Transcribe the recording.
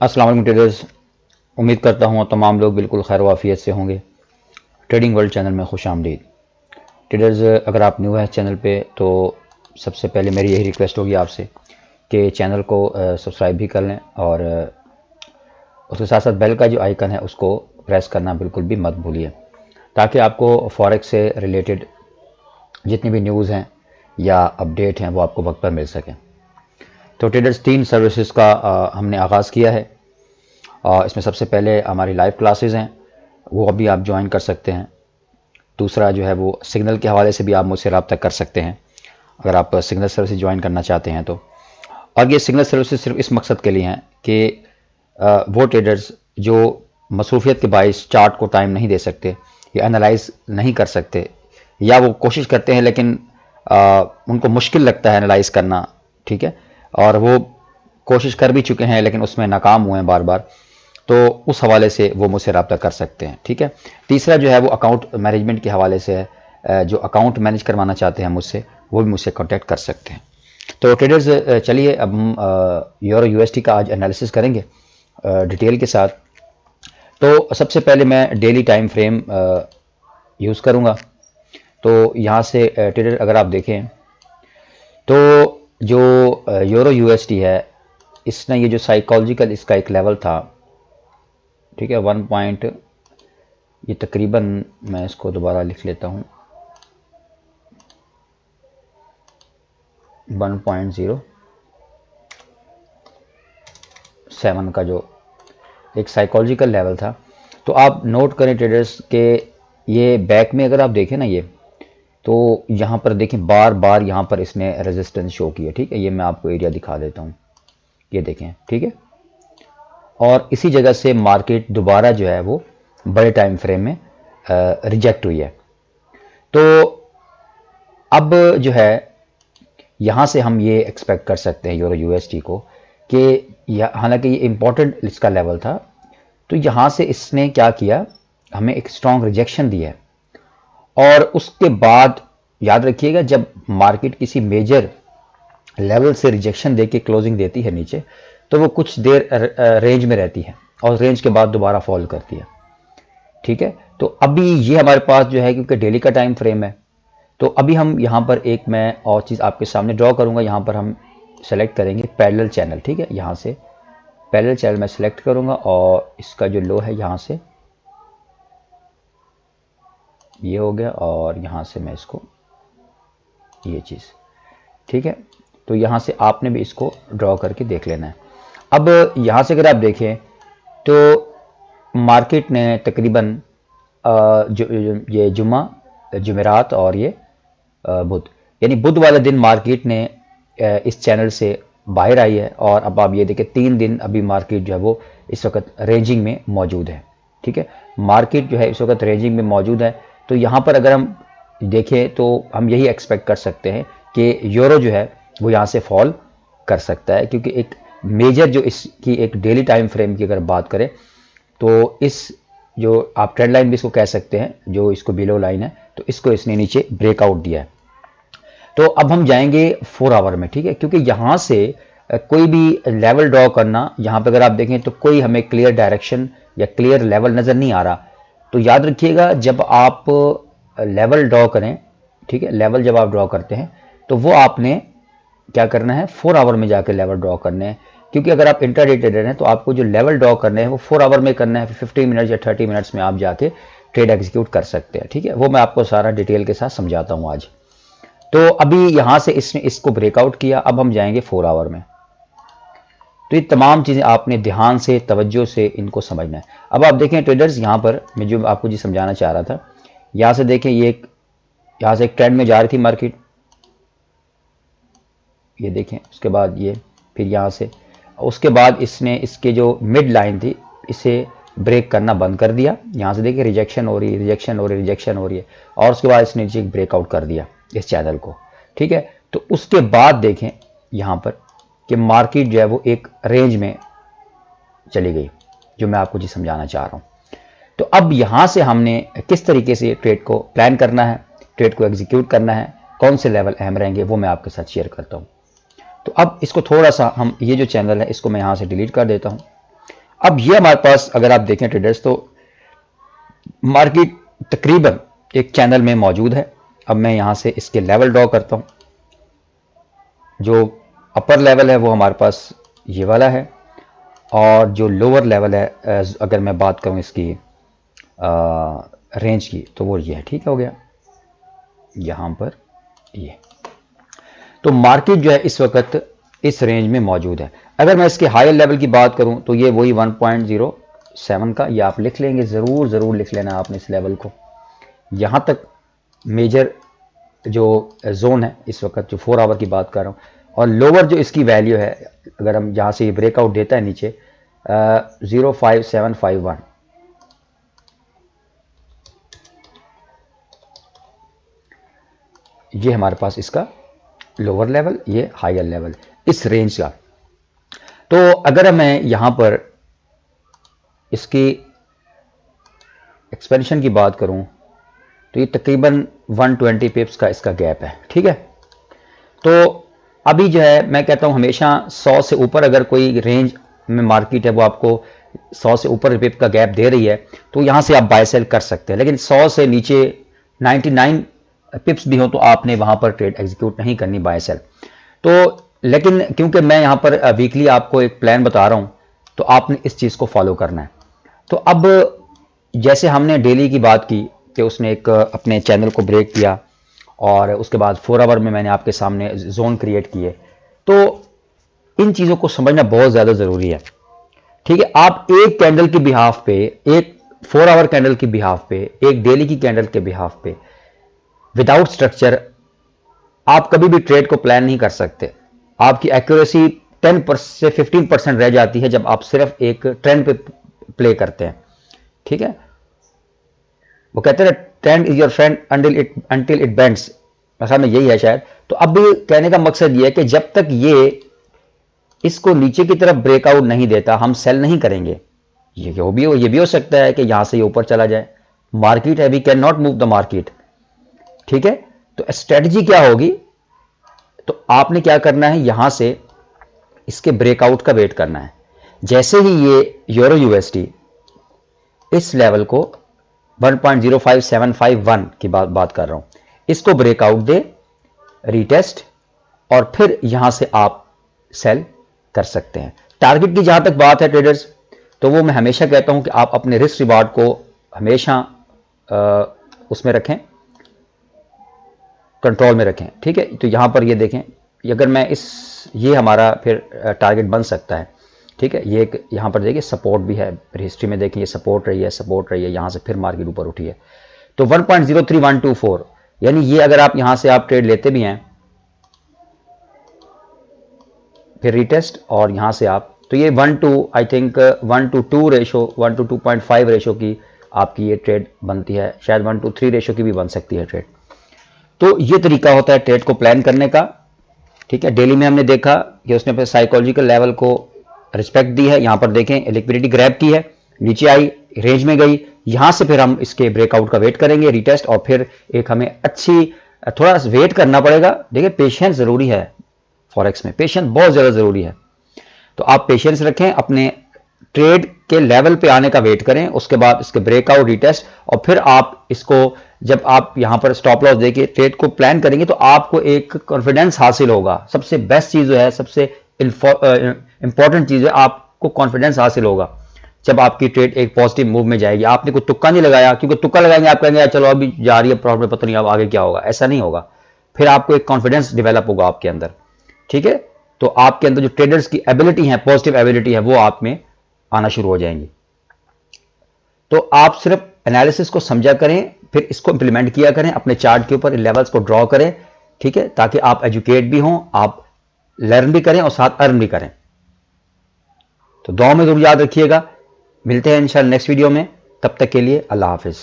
अस्सलाम वालेकुम ट्रेडर्स। उम्मीद करता हूँ तमाम लोग बिल्कुल खैर वाफियत से होंगे। ट्रेडिंग वर्ल्ड चैनल में खुश आमदीद। ट्रेडर्स, अगर आप न्यू है चैनल पे तो सबसे पहले मेरी यही रिक्वेस्ट होगी आपसे कि चैनल को सब्सक्राइब भी कर लें और उसके साथ साथ बेल का जो आइकन है उसको प्रेस करना बिल्कुल भी मत भूलिए, ताकि आपको फॉरेक्स से रिलेटेड जितनी भी न्यूज़ हैं या अपडेट हैं वो आपको वक्त पर मिल सकें। तो ट्रेडर्स, 3 सर्विसेज का हमने आगाज़ किया है। इसमें सबसे पहले हमारी लाइव क्लासेस हैं, वो अभी आप ज्वाइन कर सकते हैं। दूसरा जो है वो सिग्नल के हवाले से भी आप मुझसे रब्ता कर सकते हैं अगर आप सिग्नल सर्विसेज ज्वाइन करना चाहते हैं तो। और ये सिग्नल सर्विसेज सिर्फ इस मकसद के लिए हैं कि वो ट्रेडर्स जो मसरूफियत के बाइस चार्ट को टाइम नहीं दे सकते या एनालाइज नहीं कर सकते, या वो कोशिश करते हैं लेकिन उनको मुश्किल लगता है एनालाइज करना, ठीक है, और वो कोशिश कर भी चुके हैं लेकिन उसमें नाकाम हुए हैं बार बार, तो उस हवाले से वो मुझसे रब्ता कर सकते हैं, ठीक है। तीसरा जो है वो अकाउंट मैनेजमेंट के हवाले से है, जो अकाउंट मैनेज करवाना चाहते हैं मुझसे वो भी मुझसे कॉन्टैक्ट कर सकते हैं। तो ट्रेडर्स, चलिए अब हम यूरो यूएसटी का आज एनालिसिस करेंगे डिटेल के साथ। तो सबसे पहले मैं डेली टाइम फ्रेम यूज़ करूँगा। तो यहाँ से ट्रेडर अगर आप देखें तो जो यूरो यूएसडी है, इसने ये जो साइकोलॉजिकल इसका एक लेवल था, ठीक है, 1 पॉइंट, ये तकरीबन मैं इसको दोबारा लिख लेता हूँ, 1.07 का जो एक साइकोलॉजिकल लेवल था। तो आप नोट करें ट्रेडर्स के ये बैक में अगर आप देखें ना, ये तो यहाँ पर देखें बार बार यहाँ पर इसने रेजिस्टेंस शो किया, ठीक है। ये मैं आपको एरिया दिखा देता हूँ, ये देखें, ठीक है। और इसी जगह से मार्केट दोबारा जो है वो बड़े टाइम फ्रेम में रिजेक्ट हुई है। तो अब जो है यहाँ से हम ये एक्सपेक्ट कर सकते हैं यूरो यूएसडी को कि हालांकि ये इंपॉर्टेंट इसका लेवल था, तो यहाँ से इसने क्या किया, हमें एक स्ट्रॉन्ग रिजेक्शन दी है। और उसके बाद याद रखिएगा, जब मार्केट किसी मेजर लेवल से रिजेक्शन देके क्लोजिंग देती है नीचे, तो वो कुछ देर रेंज में रहती है और रेंज के बाद दोबारा फॉल करती है, ठीक है। तो अभी ये हमारे पास जो है, क्योंकि डेली का टाइम फ्रेम है, तो अभी हम यहाँ पर एक मैं और चीज़ आपके सामने ड्रॉ करूँगा। यहाँ पर हम सेलेक्ट करेंगे पैरेलल चैनल, ठीक है। यहाँ से पैरेलल चैनल मैं सेलेक्ट करूँगा और इसका जो लो है यहाँ से ये हो गया, और यहाँ से मैं इसको ये चीज़, ठीक है। तो यहाँ से आपने भी इसको ड्रॉ करके देख लेना है। अब यहाँ से अगर आप देखें तो मार्केट ने तकरीबन ये जुमेरात और ये बुध, यानी बुध वाले दिन मार्केट ने इस चैनल से बाहर आई है। और अब आप ये देखें 3 दिन अभी मार्केट जो है वो इस वक्त रेंजिंग में मौजूद है, ठीक है। मार्केट जो है इस वक्त रेंजिंग में मौजूद है। तो यहाँ पर अगर हम देखें तो हम यही एक्सपेक्ट कर सकते हैं कि यूरो जो है वो यहाँ से फॉल कर सकता है, क्योंकि एक मेजर जो इसकी एक डेली टाइम फ्रेम की अगर बात करें तो इस जो आप ट्रेंड लाइन भी इसको कह सकते हैं, जो इसको बिलो लाइन है, तो इसको इसने नीचे ब्रेकआउट दिया है। तो अब हम जाएंगे 4 आवर में, ठीक है, क्योंकि यहाँ से कोई भी लेवल ड्रॉ करना, यहाँ पे अगर आप देखें तो कोई हमें क्लियर डायरेक्शन या क्लियर लेवल नज़र नहीं आ रहा। तो याद रखिएगा, जब आप लेवल ड्रॉ करें, ठीक है, लेवल जब आप ड्रॉ करते हैं तो वो आपने क्या करना है, 4 आवर में जाकर लेवल ड्रॉ करने हैं। क्योंकि अगर आप इंट्राडे ट्रेडर हैं तो आपको जो लेवल ड्रॉ करने हैं वो 4 आवर में करना है, 15 मिनट या 30 मिनट्स में आप जाके ट्रेड एग्जीक्यूट कर सकते हैं, ठीक है। वो मैं आपको सारा डिटेल के साथ समझाता हूँ आज। तो अभी यहाँ से इसने इसको ब्रेकआउट किया, अब हम जाएंगे 4 आवर में। तो ये तमाम चीज़ें आपने ध्यान से तवज्जो से इनको समझना है। अब आप देखें ट्रेडर्स, यहाँ पर मैं जो आपको जी समझाना चाह रहा था, यहाँ से देखें ये यहाँ से एक ट्रेंड में जा रही थी मार्केट, ये देखें, उसके बाद ये फिर यहाँ से, उसके बाद इसने इसके जो मिड लाइन थी इसे ब्रेक करना बंद कर दिया। यहाँ से देखिए रिजेक्शन हो रही है, रिजेक्शन हो रही है, रिजेक्शन हो रही है, और उसके बाद इसने नीचे ब्रेकआउट कर दिया इस चैनल को, ठीक है। तो उसके बाद देखें यहाँ पर कि मार्केट जो है वो एक रेंज में चली गई, जो मैं आपको जी समझाना चाह रहा हूँ। तो अब यहाँ से हमने किस तरीके से ट्रेड को प्लान करना है, ट्रेड को एग्जीक्यूट करना है, कौन से लेवल अहम रहेंगे, वो मैं आपके साथ शेयर करता हूँ। तो अब इसको थोड़ा सा हम, ये जो चैनल है इसको मैं यहाँ से डिलीट कर देता हूँ। अब ये हमारे पास अगर आप देखें ट्रेडर्स, तो मार्केट तकरीबन एक चैनल में मौजूद है। अब मैं यहां से इसके लेवल ड्रॉ करता हूं। जो अपर लेवल है वो हमारे पास ये वाला है, और जो लोअर लेवल है अगर मैं बात करूं इसकी रेंज की, तो वो ये है। ठीक हो गया यहां पर ये। तो मार्केट जो है इस वक्त इस रेंज में मौजूद है। अगर मैं इसके हायर लेवल की बात करूं तो ये वही 1.07 का, ये आप लिख लेंगे, ज़रूर लिख लेना आपने इस लेवल को। यहाँ तक मेजर जो जोन है इस वक्त, जो 4 आवर की बात कर रहा हूँ। और लोअर जो इसकी वैल्यू है, अगर हम जहाँ से ये ब्रेकआउट देता है नीचे 05751, ये हमारे पास इसका लोअर लेवल, ये हायर लेवल इस रेंज का। तो अगर मैं यहां पर इसकी एक्सपेंशन की बात करूं तो ये तकरीबन 120 पिप्स का इसका गैप है। ठीक है, तो अभी जो है मैं कहता हूं हमेशा 100 से ऊपर अगर कोई रेंज में मार्केट है वो आपको 100 से ऊपर पिप का गैप दे रही है, तो यहां से आप बाय सेल कर सकते हैं। लेकिन 100 से नीचे 99 पिप्स भी हो तो आपने वहां पर ट्रेड एग्जीक्यूट नहीं करनी, बाय सेल। तो लेकिन क्योंकि मैं यहां पर वीकली आपको एक प्लान बता रहा हूं, तो आपने इस चीज को फॉलो करना है। तो अब जैसे हमने डेली की बात की कि उसने एक अपने चैनल को ब्रेक किया, और उसके बाद 4 आवर में मैंने आपके सामने जोन क्रिएट किए। तो इन चीजों को समझना बहुत ज्यादा जरूरी है। ठीक है, आप एक कैंडल की बिहाफ पे, एक 4 आवर कैंडल की बिहाफ पे, एक डेली की कैंडल के बिहाफ पे, विदाउट स्ट्रक्चर आप कभी भी ट्रेड को प्लान नहीं कर सकते। आपकी एक्यूरेसी 10 से 15% रह जाती है जब आप सिर्फ एक ट्रेंड पे प्ले करते हैं। ठीक है, वो कहते हैं trend is your friend until it bends, मतलब में यही है शायद। तो अब भी कहने का मकसद ये है कि जब तक ये इसको नीचे की तरफ ब्रेकआउट नहीं देता, हम सेल नहीं करेंगे। ये भी हो सकता है कि यहां से ये ऊपर चला जाए। मार्केट है, we can not move the market. ठीक है, तो स्ट्रेटजी क्या होगी? तो आपने क्या करना है, यहां से इसके ब्रेकआउट का वेट करना है। जैसे ही ये यूरो यूएसडी इस लेवल को 1.05751 की बात कर रहा हूं, इसको ब्रेकआउट दे, रीटेस्ट, और फिर यहां से आप सेल कर सकते हैं। टारगेट की जहां तक बात है ट्रेडर्स, तो वो मैं हमेशा कहता हूं कि आप अपने रिस्क रिवार्ड को हमेशा उसमें रखें, कंट्रोल में रखें। ठीक है, तो यहां पर ये देखें, अगर मैं ये हमारा फिर टारगेट बन सकता है। ठीक है, ये एक यहां पर देखिए सपोर्ट भी है, फिर हिस्ट्री में देखिए ये सपोर्ट रही है, यहां से फिर मार्केट ऊपर उठी है। तो 1.03124, यानी ये अगर आप यहां से आप ट्रेड लेते भी हैं, फिर रीटेस्ट, और यहां से आप, तो ये 1 to 2 रेशो, 1 to 2.5 रेशो की आपकी ये ट्रेड बनती है। शायद 1 to 3 रेशो की भी बन सकती है ट्रेड। तो ये तरीका होता है ट्रेड को प्लान करने का। ठीक है, डेली में हमने देखा कि उसने फिर साइकोलॉजिकल लेवल को रिस्पेक्ट दी है। यहां पर देखें लिक्विडिटी ग्रैब की है, नीचे आई, रेंज में गई, यहां से फिर हम इसके ब्रेकआउट का वेट करेंगे, रीटेस्ट, और फिर एक हमें थोड़ा वेट करना पड़ेगा। देखिए पेशेंस जरूरी है, फॉरेक्स में पेशेंस बहुत ज्यादा जरूरी है। तो आप पेशेंस रखें, अपने ट्रेड के लेवल पे आने का वेट करें, उसके बाद इसके ब्रेकआउट, रीटेस्ट, और फिर आप इसको जब आप यहां पर स्टॉप लॉस देके ट्रेड को प्लान करेंगे तो आपको एक कॉन्फिडेंस हासिल होगा। सबसे बेस्ट चीज जो है, सबसे इंपॉर्टेंट चीज है, आपको कॉन्फिडेंस हासिल होगा जब आपकी ट्रेड एक पॉजिटिव मूव में जाएगी। आपने कोई तुक्का नहीं लगाया, क्योंकि तुक्का लगाएंगे आप कहेंगे चलो अभी जा रही है प्रॉफिट, पता नहीं अब आगे क्या होगा, ऐसा नहीं होगा। फिर आपको एक कॉन्फिडेंस डेवलप होगा आपके अंदर। ठीक है, तो आपके अंदर जो ट्रेडर्स की एबिलिटी है, पॉजिटिव एबिलिटी है, वो आप में आना शुरू हो जाएंगी। तो आप सिर्फ एनालिसिस को समझा करें, फिर इसको इंप्लीमेंट किया करें, अपने चार्ट के ऊपर लेवल्स को ड्रॉ करें। ठीक है, ताकि आप एजुकेट भी हों, आप लर्न भी करें और साथ अर्न भी करें। तो दुआ में जरूर याद रखिएगा। मिलते हैं इंशाल्लाह नेक्स्ट वीडियो में, तब तक के लिए अल्लाह हाफिज।